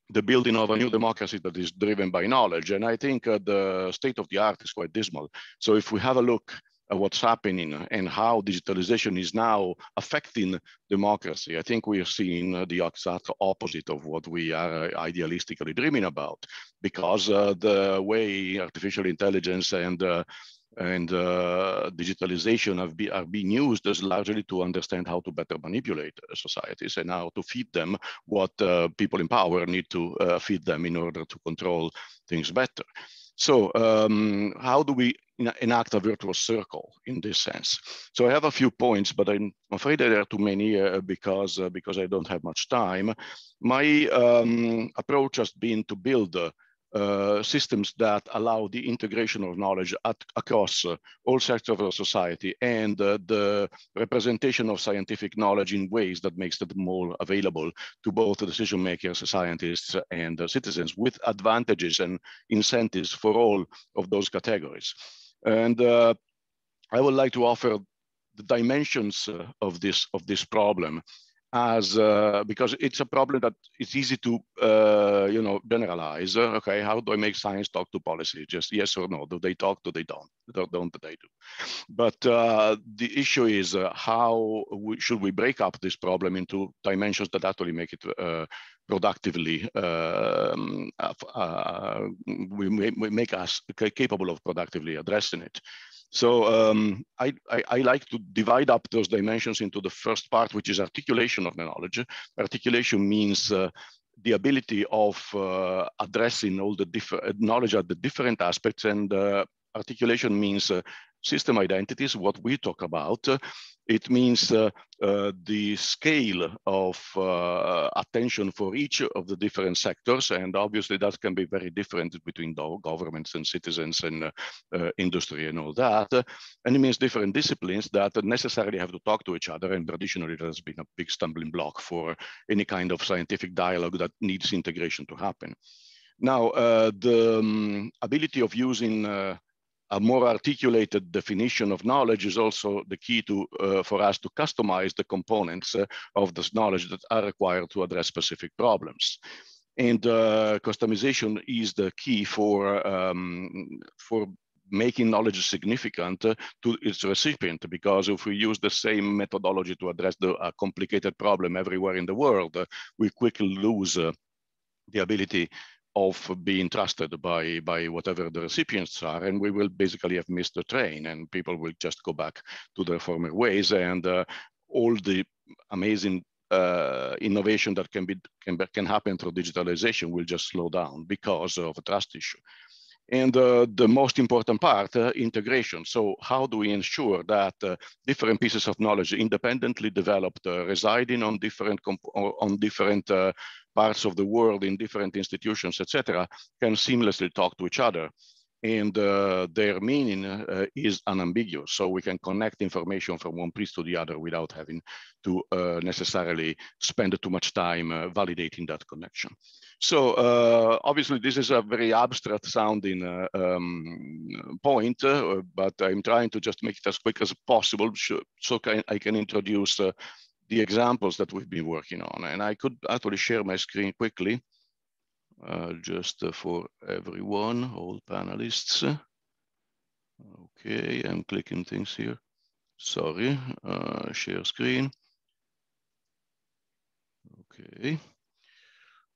the building of a new democracy that is driven by knowledge? And I think the state of the art is quite dismal. So if we have a look at what's happening and how digitalization is now affecting democracy, I think we are seeing the exact opposite of what we are idealistically dreaming about, because the way artificial intelligence and digitalization are being used as largely to understand how to better manipulate societies and how to feed them what people in power need to feed them in order to control things better. So how do we enact a virtuous circle in this sense? So I have a few points, but I'm afraid there are too many because I don't have much time. My approach has been to build systems that allow the integration of knowledge across all sectors of society and the representation of scientific knowledge in ways that makes it more available to both decision makers, scientists, and citizens, with advantages and incentives for all of those categories. And I would like to offer the dimensions of this problem as because it's a problem that it's easy to generalize. Okay, how do I make science talk to policy? Just yes or no. Do they talk? Do they don't? Don't they do? But the issue is how should we break up this problem into dimensions that actually make it productively we make us capable of productively addressing it. So I like to divide up those dimensions into the first part, which is articulation of the knowledge. Articulation means the ability of addressing all the different knowledge at the different aspects, and articulation means system identities, what we talk about. It means the scale of attention for each of the different sectors, and obviously that can be very different between governments and citizens and industry and all that. And it means different disciplines that necessarily have to talk to each other, and traditionally that has been a big stumbling block for any kind of scientific dialogue that needs integration to happen. Now, the ability of using a more articulated definition of knowledge is also the key to for us to customize the components of this knowledge that are required to address specific problems. And customization is the key for making knowledge significant to its recipient, because if we use the same methodology to address a complicated problem everywhere in the world, we quickly lose the ability of being trusted by whatever the recipients are, and we will basically have missed the train, and people will just go back to their former ways, and all the amazing innovation that can happen through digitalization will just slow down because of a trust issue. And the most important part, integration. So how do we ensure that different pieces of knowledge independently developed, residing on different parts of the world in different institutions, etc., can seamlessly talk to each other? And their meaning is unambiguous. So we can connect information from one piece to the other without having to necessarily spend too much time validating that connection. So obviously this is a very abstract sounding point, but I'm trying to just make it as quick as possible so I can introduce the examples that we've been working on. And I could actually share my screen quickly. Just for everyone, all panelists. Okay, I'm clicking things here. Sorry, share screen. Okay.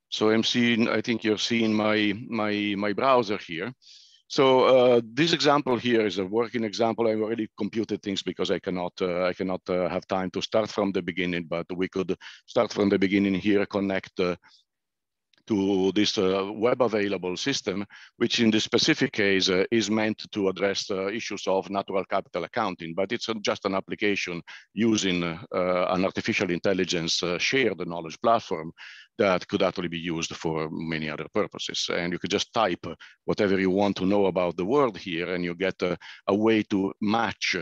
So I'm seeing, I think you're seeing my browser here. So this example here is a working example. I've already computed things because I cannot have time to start from the beginning, but we could start from the beginning here, connect to this web available system, which in this specific case is meant to address issues of natural capital accounting, but it's just an application using an artificial intelligence shared knowledge platform that could actually be used for many other purposes. And you could just type whatever you want to know about the world here, and you get a way to match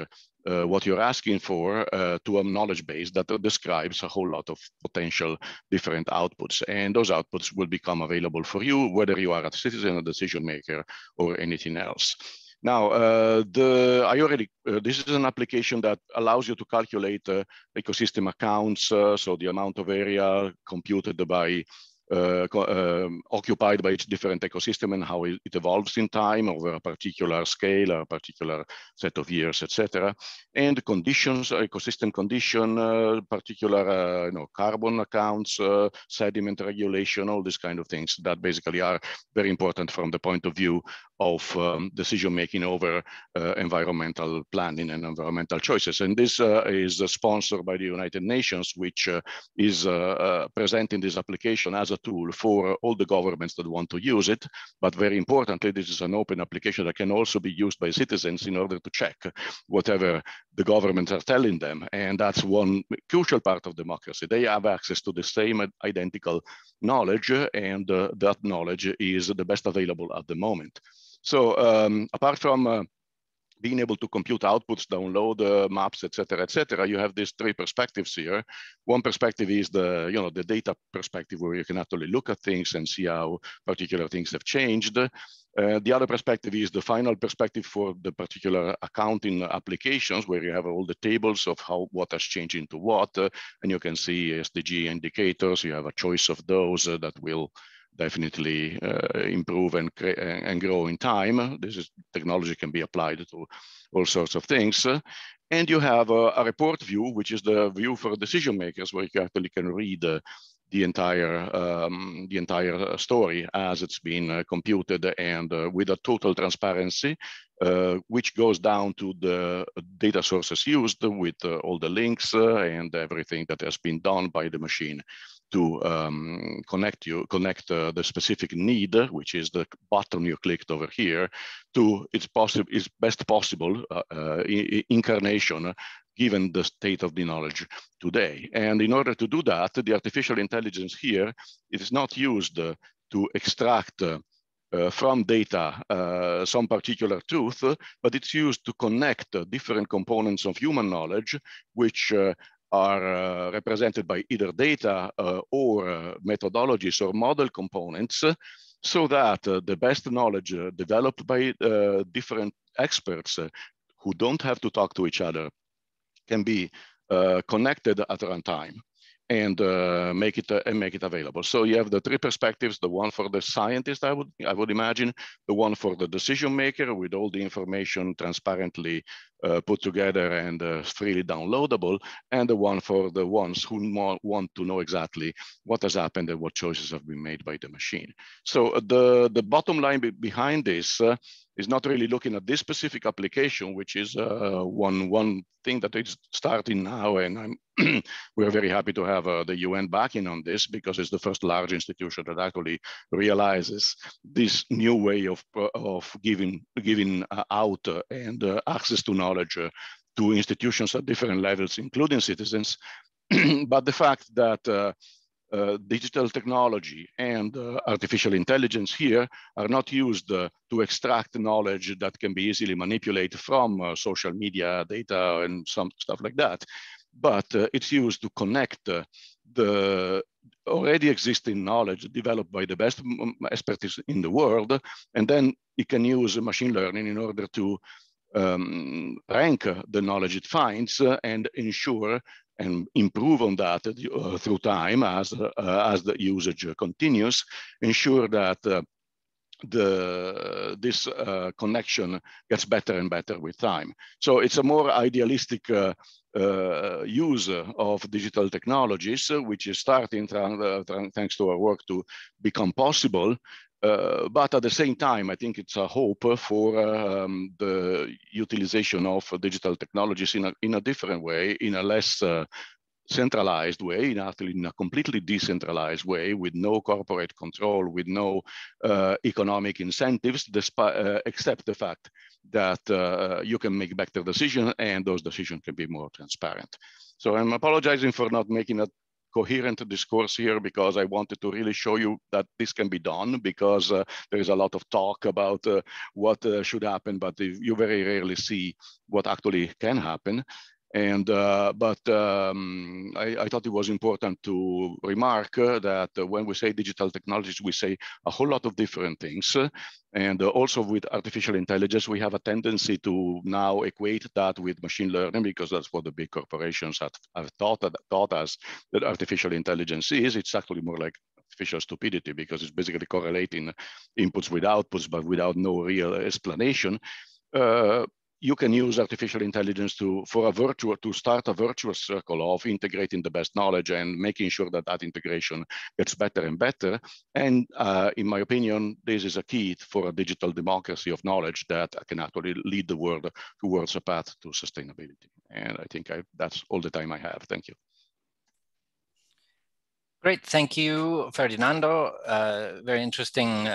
what you're asking for to a knowledge base that describes a whole lot of potential different outputs. And those outputs will become available for you, whether you are a citizen, a decision maker, or anything else. Now, this is an application that allows you to calculate ecosystem accounts, so the amount of area computed by occupied by each different ecosystem and how it evolves in time over a particular scale, or a particular set of years, etc. And conditions, ecosystem condition, particular carbon accounts, sediment regulation, all these kind of things that basically are very important from the point of view of decision making over environmental planning and environmental choices. And this is sponsored by the United Nations, which is presenting this application as a tool for all the governments that want to use it. But very importantly, this is an open application that can also be used by citizens in order to check whatever the governments are telling them. And that's one crucial part of democracy. They have access to the same identical knowledge, and that knowledge is the best available at the moment. So apart from being able to compute outputs, download maps, etc., you have these three perspectives here. One perspective is the, the data perspective, where you can actually look at things and see how particular things have changed. The other perspective is the final perspective for the particular accounting applications, where you have all the tables of what has changed into what, and you can see SDG indicators. You have a choice of those that will definitely improve and grow in time. Technology can be applied to all sorts of things. And you have a report view, which is the view for decision makers, where you actually can read the entire story as it's been computed, and with a total transparency, which goes down to the data sources used, with all the links and everything that has been done by the machine to connect the specific need, which is the button you clicked over here, to its best possible incarnation, given the state of the knowledge today. And in order to do that, the artificial intelligence here is not used to extract from data some particular truth, but it's used to connect different components of human knowledge, which are represented by either data or methodologies or model components, so that the best knowledge developed by different experts who don't have to talk to each other can be connected at runtime and make it available. So you have the three perspectives: the one for the scientist, I would imagine, the one for the decision maker with all the information transparently put together and freely downloadable, and the one for the ones who want to know exactly what has happened and what choices have been made by the machine. So the bottom line behind this is not really looking at this specific application, which is one thing that is starting now, and we're very happy to have the UN backing on this, because it's the first large institution that actually realizes this new way of giving out and access to knowledge to institutions at different levels, including citizens. But the fact that digital technology and artificial intelligence here are not used to extract knowledge that can be easily manipulated from social media data and some stuff like that, but it's used to connect the already existing knowledge developed by the best experts in the world, and then it can use machine learning in order to rank the knowledge it finds and ensure and improve on that through time as the usage continues, ensure that this connection gets better and better with time. So it's a more idealistic use of digital technologies, which is starting thanks to our work to become possible. But at the same time, I think it's a hope for the utilization of digital technologies in a different way, in a less centralized way, actually in a completely decentralized way, with no corporate control, with no economic incentives, except the fact that you can make better decisions, and those decisions can be more transparent. So I'm apologizing for not making a coherent discourse here, because I wanted to really show you that this can be done, because there is a lot of talk about what should happen, but you very rarely see what actually can happen. And I thought it was important to remark that when we say digital technologies, we say a whole lot of different things. And also with artificial intelligence, we have a tendency to now equate that with machine learning, because that's what the big corporations have taught us that artificial intelligence is. It's actually more like artificial stupidity, because it's basically correlating inputs with outputs, but without no real explanation. You can use artificial intelligence to start a virtuous circle of integrating the best knowledge and making sure that that integration gets better and better. And in my opinion, this is a key for a digital democracy of knowledge that can actually lead the world towards a path to sustainability. And I think that's all the time I have. Thank you. Great, thank you, Ferdinando. Very interesting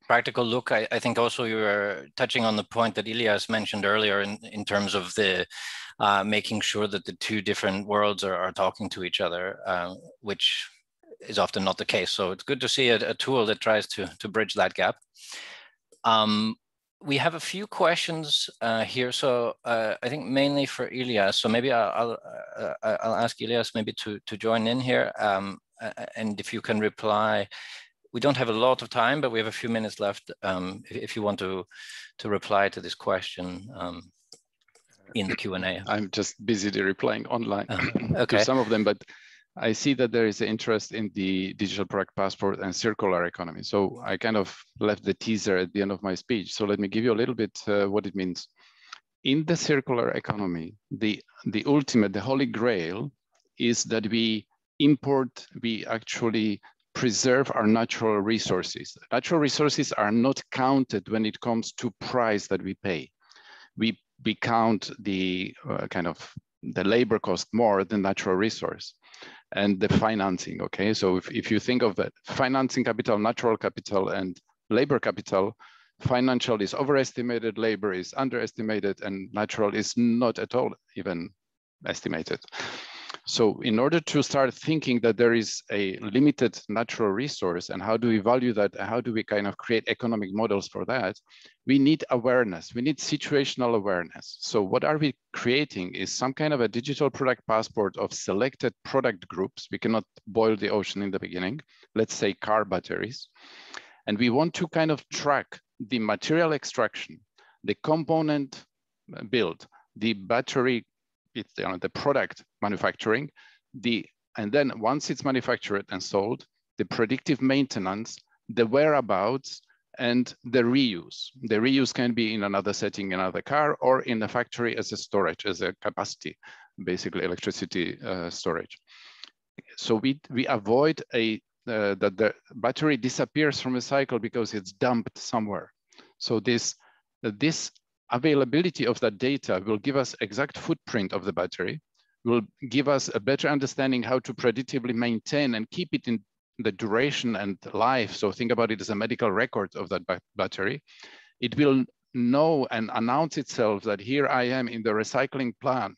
practical look. I think also you were touching on the point that Ilias mentioned earlier in terms of the making sure that the two different worlds are talking to each other, which is often not the case. So it's good to see a tool that tries to bridge that gap. we have a few questions here, so I think mainly for Elias. So maybe I'll ask Elias maybe to join in here, and if you can reply. We don't have a lot of time, but we have a few minutes left. If you want to reply to this question in the Q&A. I'm just busy replying online okay. to some of them, but I see that there is an interest in the digital product passport and circular economy. So I kind of left the teaser at the end of my speech. So let me give you a little bit what it means. In the circular economy, the ultimate, the holy grail is that we actually preserve our natural resources. Natural resources are not counted when it comes to price that we pay. We count the the labor cost more than natural resource and the financing, okay? So if you think of that, financing capital, natural capital, and labor capital, financial is overestimated, labor is underestimated, and natural is not at all even estimated. So in order to start thinking that there is a limited natural resource and how do we value that, and how do we kind of create economic models for that, we need awareness, we need situational awareness. So what are we creating is some kind of a digital product passport of selected product groups. We cannot boil the ocean in the beginning. Let's say car batteries. And we want to kind of track the material extraction, the component build, the battery, it's the product manufacturing, and then once it's manufactured and sold, the predictive maintenance, the whereabouts, and the reuse. The reuse can be in another setting, another car, or in a factory as a storage, as a capacity, basically electricity storage. So we avoid that the battery disappears from a cycle because it's dumped somewhere. So this availability of that data will give us exact footprint of the battery, will give us a better understanding how to predictably maintain and keep it in the duration and life. So think about it as a medical record of that battery. It will know and announce itself that here I am in the recycling plan.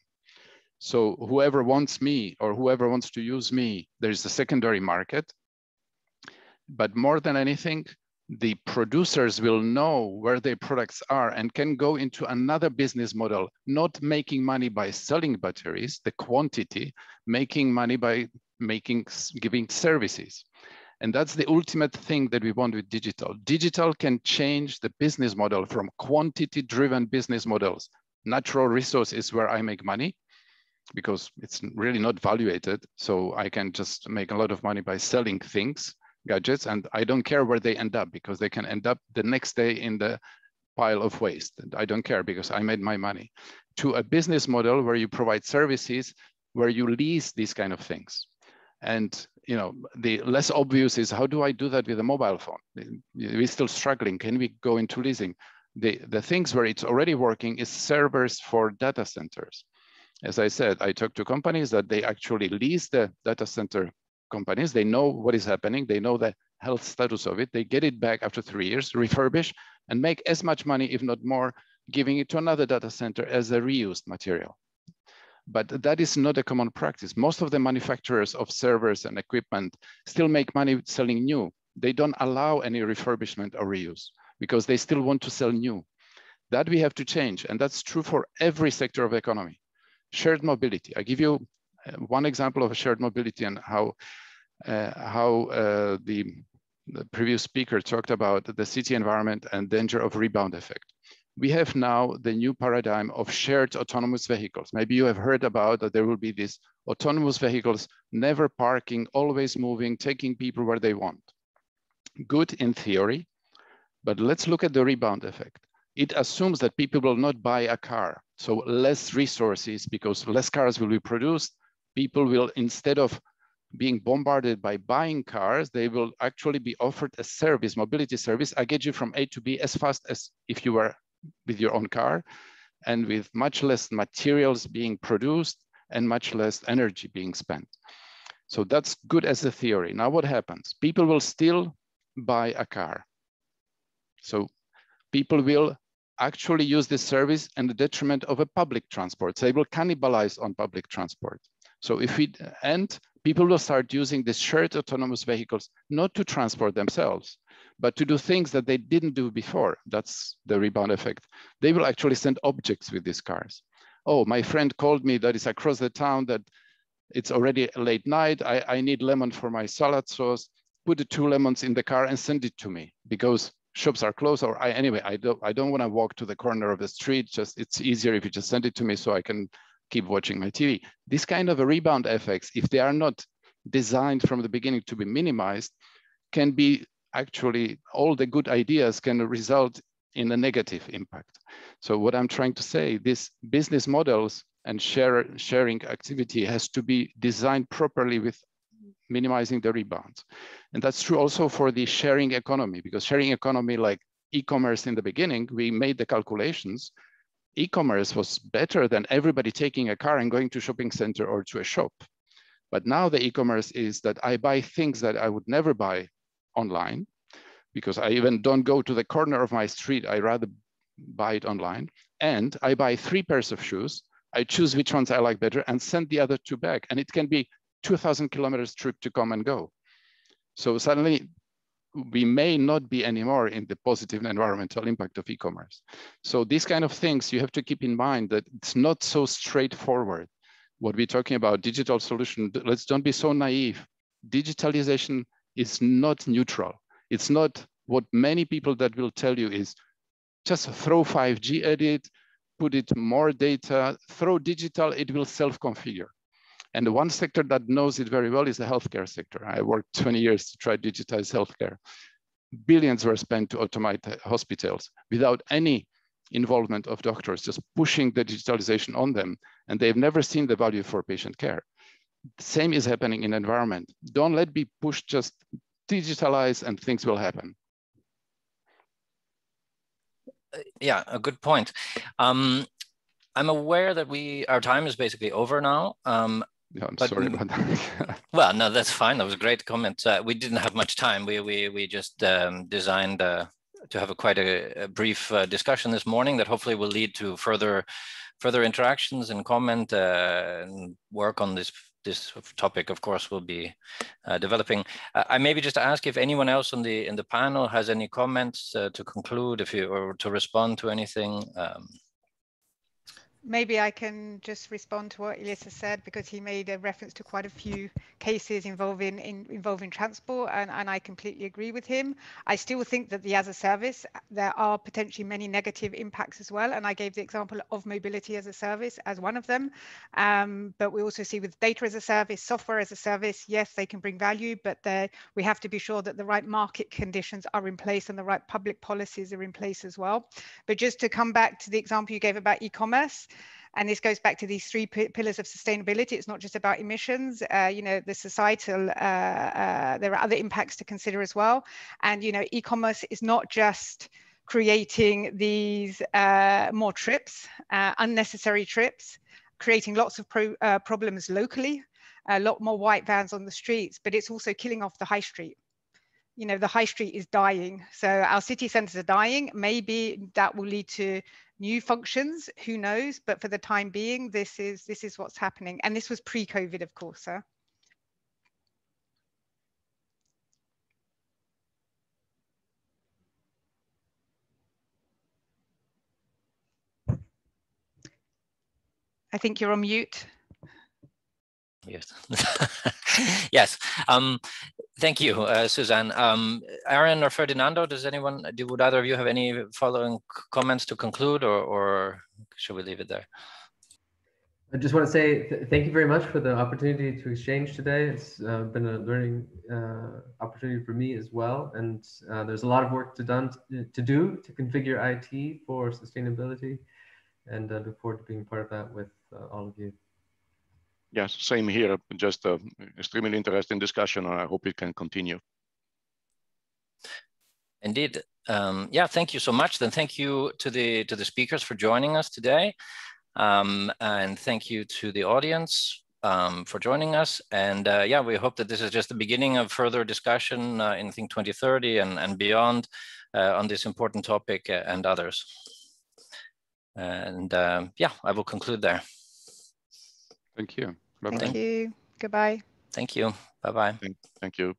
So whoever wants me or whoever wants to use me, there's a secondary market. But more than anything, the producers will know where their products are and can go into another business model, not making money by selling batteries, the quantity, making money by giving services. And that's the ultimate thing that we want with digital. Digital can change the business model from quantity-driven business models. Natural resource is where I make money because it's really not valuated. So I can just make a lot of money by selling things, gadgets, and I don't care where they end up because they can end up the next day in the pile of waste. And I don't care because I made my money. To a business model where you provide services, where you lease these kind of things. And the less obvious is, how do I do that with a mobile phone? We're still struggling. Can we go into leasing? The things where it's already working is servers for data centers. As I said, I talked to companies that they actually lease the data center companies. They know what is happening. They know the health status of it. They get it back after 3 years, refurbish, and make as much money, if not more, giving it to another data center as a reused material. But that is not a common practice. Most of the manufacturers of servers and equipment still make money selling new. They don't allow any refurbishment or reuse because they still want to sell new. That we have to change. And that's true for every sector of economy. Shared mobility. I give you one example of a shared mobility and how the previous speaker talked about the city environment and danger of rebound effect. We have now the new paradigm of shared autonomous vehicles. Maybe you have heard about that there will be these autonomous vehicles, never parking, always moving, taking people where they want. Good in theory, but let's look at the rebound effect. It assumes that people will not buy a car, so less resources because less cars will be produced. People will, instead of being bombarded by buying cars, they will actually be offered a service, mobility service. I get you from A to B as fast as if you were with your own car and with much less materials being produced and much less energy being spent. So that's good as a theory. Now what happens? People will still buy a car. So people will actually use this service in the detriment of a public transport. So they will cannibalize on public transport. So people will start using these shared autonomous vehicles, not to transport themselves, but to do things that they didn't do before. That's the rebound effect. They will actually send objects with these cars. Oh, my friend called me that is across the town that it's already late night. I need lemon for my salad sauce. Put the 2 lemons in the car and send it to me because shops are closed. Or anyway, I don't want to walk to the corner of the street. Just it's easier if you just send it to me so I can keep watching my TV. This kind of a rebound effects, if they are not designed from the beginning to be minimized, can be actually all the good ideas can result in a negative impact. So what I'm trying to say, these business models and sharing activity has to be designed properly with minimizing the rebounds. And that's true also for the sharing economy, because sharing economy like e-commerce in the beginning, we made the calculations. E-commerce was better than everybody taking a car and going to a shopping center or to a shop. But now the e-commerce is that I buy things that I would never buy online, because I even don't go to the corner of my street. I rather buy it online. And I buy 3 pairs of shoes. I choose which ones I like better and send the other 2 back. And it can be 2,000 kilometers trip to come and go. So suddenly we may not be anymore in the positive environmental impact of e-commerce. So these kind of things you have to keep in mind that it's not so straightforward. What we're talking about, digital solution, let's don't be so naive. Digitalization is not neutral. It's not what many people that will tell you is just throw 5G at it, put it more data, throw digital, it will self-configure. And the one sector that knows it very well is the healthcare sector. I worked 20 years to try to digitize healthcare. Billions were spent to automate hospitals without any involvement of doctors, just pushing the digitalization on them. And they've never seen the value for patient care. The same is happening in environment. Don't let be pushed, just digitalize and things will happen. Yeah, a good point. I'm aware that our time is basically over now. Yeah, I'm sorry about that. Well, no, that's fine. That was a great comment. We didn't have much time. We just designed to have quite a brief discussion this morning that hopefully will lead to further interactions and comment and work on this topic. Of course, will be developing. I maybe just ask if anyone else in the panel has any comments to conclude, or to respond to anything. Maybe I can just respond to what Elias has said, because he made a reference to quite a few cases involving transport, and I completely agree with him. I still think that the as a service, there are potentially many negative impacts as well, and I gave the example of mobility as a service as one of them. But we also see with data as a service, software as a service, yes, they can bring value, but we have to be sure that the right market conditions are in place and the right public policies are in place as well. But just to come back to the example you gave about e-commerce, and this goes back to these 3 pillars of sustainability. It's not just about emissions, the societal, there are other impacts to consider as well. And, e-commerce is not just creating these more trips, unnecessary trips, creating lots of problems locally, a lot more white vans on the streets, but it's also killing off the high street. The high street is dying. So our city centers are dying. Maybe that will lead to new functions, who knows? But for the time being, this is what's happening. And this was pre-COVID, of course. I think you're on mute. Yes. Yes. Thank you, Suzanne. Aaron or Ferdinando, would either of you have any following comments to conclude, or should we leave it there? I just want to say thank you very much for the opportunity to exchange today. It's been a learning opportunity for me as well. And there's a lot of work to do to configure IT for sustainability. And I look forward to being part of that with all of you. Yes, same here. Just extremely interesting discussion, and I hope it can continue. Indeed. Yeah, thank you so much. Then thank you to the speakers for joining us today. And thank you to the audience for joining us. And yeah, we hope that this is just the beginning of further discussion in Think 2030 and beyond on this important topic and others. And yeah, I will conclude there. Thank you. Bye-bye. Thank you. Goodbye. Thank you. Bye-bye. Thank you.